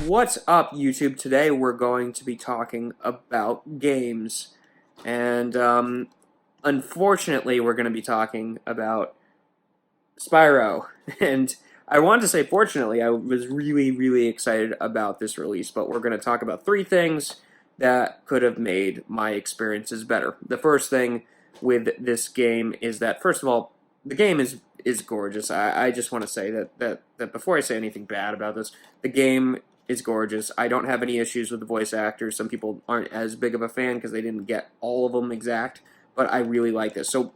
What's up, YouTube? Today we're going to be talking about games. And, unfortunately, we're going to be talking about Spyro. And I wanted to say, fortunately, I was really, really excited about this release, but we're going to talk about three things that could have made my experiences better. The first thing with this game is that, first of all, the game is gorgeous. I just want to say that before I say anything bad about this, the game is gorgeous. I don't have any issues with the voice actors. Some people aren't as big of a fan because they didn't get all of them exact, but I really like this. So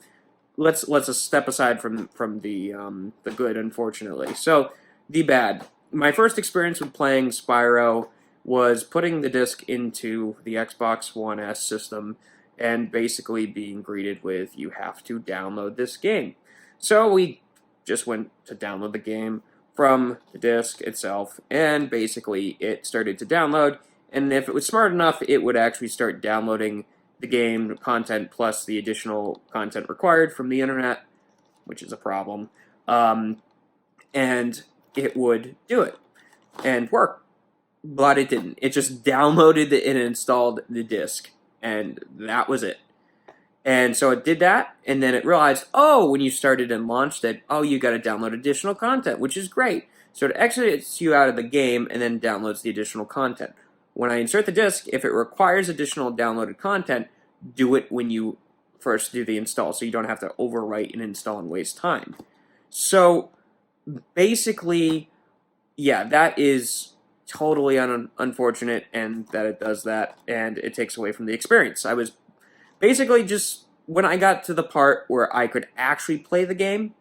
let's step aside from the good, unfortunately. So the bad. My first experience with playing Spyro was putting the disc into the Xbox One S system and basically being greeted with, you have to download this game. So we just went to download the game from the disc itself, and basically it started to download, and if it was smart enough, it would actually start downloading the game content plus the additional content required from the internet, which is a problem, and it would do it and work, but it didn't. It just downloaded and installed the disc, and that was it. And so it did that, and then it realized, oh, when you started and launched it, oh, you got to download additional content, which is great. So it exits you out of the game and then downloads the additional content. When I insert the disc, if it requires additional downloaded content, do it when you first do the install, so you don't have to overwrite and install and waste time. So basically, yeah, that is totally unfortunate, and that it does that, and it takes away from the experience. I was basically just, when I got to the part where I could actually play the game,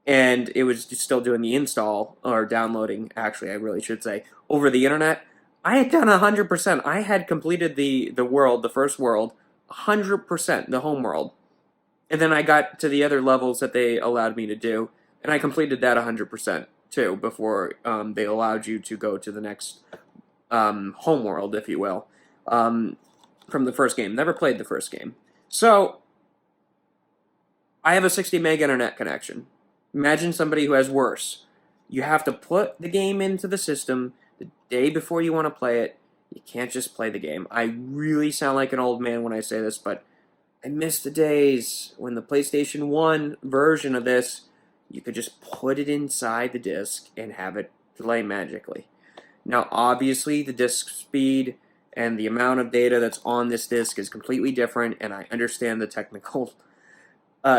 and it was just still doing the install, or downloading, actually, I really should say, over the internet, I had done 100%. I had completed the world, the first world, 100%, the home world. And then I got to the other levels that they allowed me to do, and I completed that 100% too, before they allowed you to go to the next home world, if you will. From the first game. Never played the first game. So, I have a 60 meg internet connection. Imagine somebody who has worse. You have to put the game into the system the day before you want to play it. You can't just play the game. I really sound like an old man when I say this, but I miss the days when the PlayStation 1 version of this, you could just put it inside the disc and have it play magically. Now, obviously, the disc speed and the amount of data that's on this disc is completely different, and I understand the technical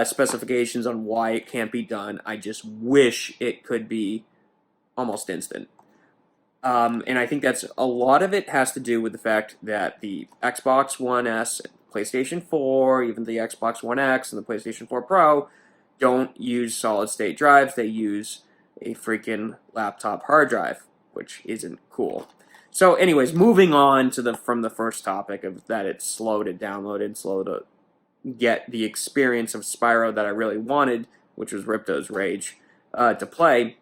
specifications on why it can't be done. I just wish it could be almost instant. And I think that's a lot of it has to do with the fact that the Xbox One S, PlayStation 4, even the Xbox One X and the PlayStation 4 Pro don't use solid-state drives. They use a freaking laptop hard drive, which isn't cool. So anyways, moving on to from the first topic of that it's slow to download and slow to get the experience of Spyro that I really wanted, which was Ripto's Rage, to play.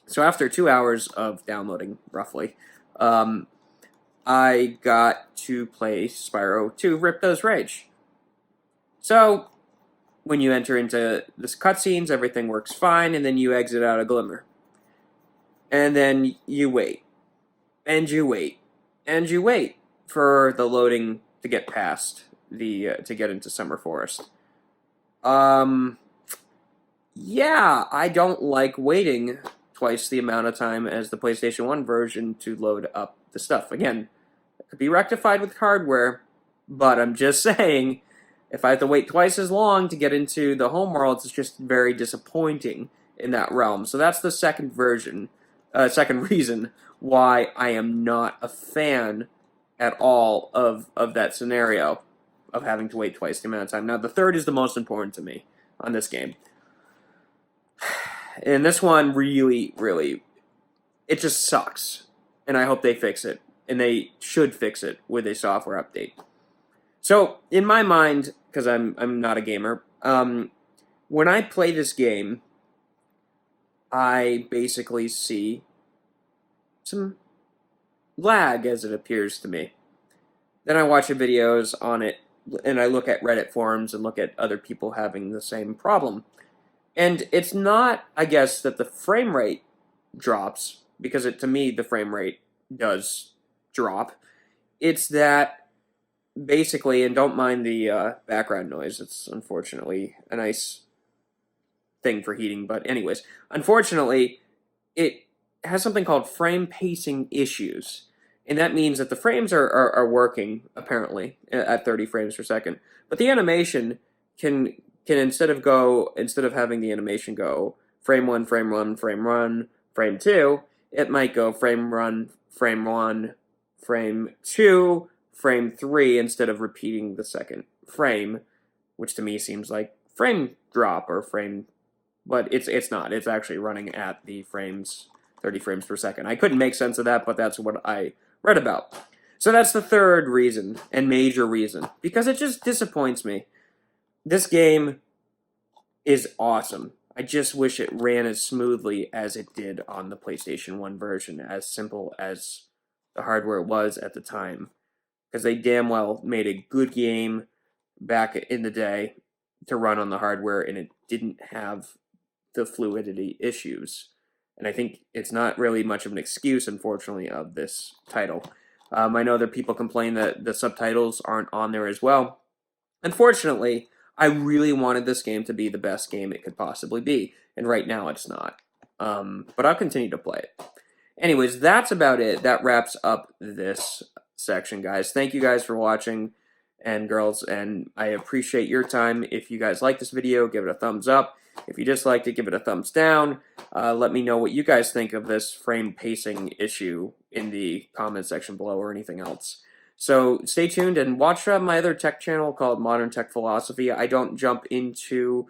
So after 2 hours of downloading, roughly, I got to play Spyro 2 Ripto's Rage. So when you enter into this cutscenes, everything works fine, and then you exit out of Glimmer. And then you wait. And you wait, and you wait for the loading to get past the to get into Summer Forest. Yeah, I don't like waiting twice the amount of time as the PlayStation 1 version to load up the stuff. Again, it could be rectified with hardware, but I'm just saying, if I have to wait twice as long to get into the home world, it's just very disappointing in that realm. So that's the second reason why I am not a fan at all of that scenario of having to wait twice the amount of time. Now, the third is the most important to me on this game. And this one really, really, it just sucks. And I hope they fix it. And they should fix it with a software update. So, in my mind, because I'm not a gamer, when I play this game, I basically see some lag, as it appears to me. Then I watch videos on it, and I look at Reddit forums and look at other people having the same problem. And it's not, I guess, that the frame rate drops, because to me, the frame rate does drop. It's that basically, and don't mind the background noise. It's unfortunately a nice thing for heating. But anyways, unfortunately, it has something called frame pacing issues. And that means that the frames are working, apparently, at 30 frames per second. But the animation can instead of having the animation go frame one, frame one, frame one, frame two, it might go frame run, frame one, frame two, frame three, instead of repeating the second frame, which to me seems like frame drop or frame, but it's not. It's actually running at the frames 30 frames per second. I couldn't make sense of that, but that's what I read about. So that's the third reason, and major reason, because it just disappoints me. This game is awesome. I just wish it ran as smoothly as it did on the PlayStation 1 version, as simple as the hardware was at the time. Because they damn well made a good game back in the day to run on the hardware, and it didn't have the fluidity issues. And I think it's not really much of an excuse, unfortunately, of this title. I know that people complain that the subtitles aren't on there as well. Unfortunately, I really wanted this game to be the best game it could possibly be, and right now it's not. But I'll continue to play it. Anyways, that's about it. That wraps up this section, guys. Thank you guys for watching, and girls, and I appreciate your time. If you guys like this video, give it a thumbs up. If you disliked it, give it a thumbs down. Let me know what you guys think of this frame pacing issue in the comment section below, or anything else. So stay tuned and watch my other tech channel called Modern Tech Philosophy. I don't jump into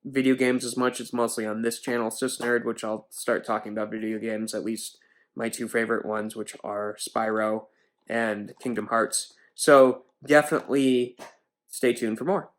video games as much. It's mostly on this channel, SysNerd, which I'll start talking about video games, at least my two favorite ones, which are Spyro and Kingdom Hearts. So definitely stay tuned for more.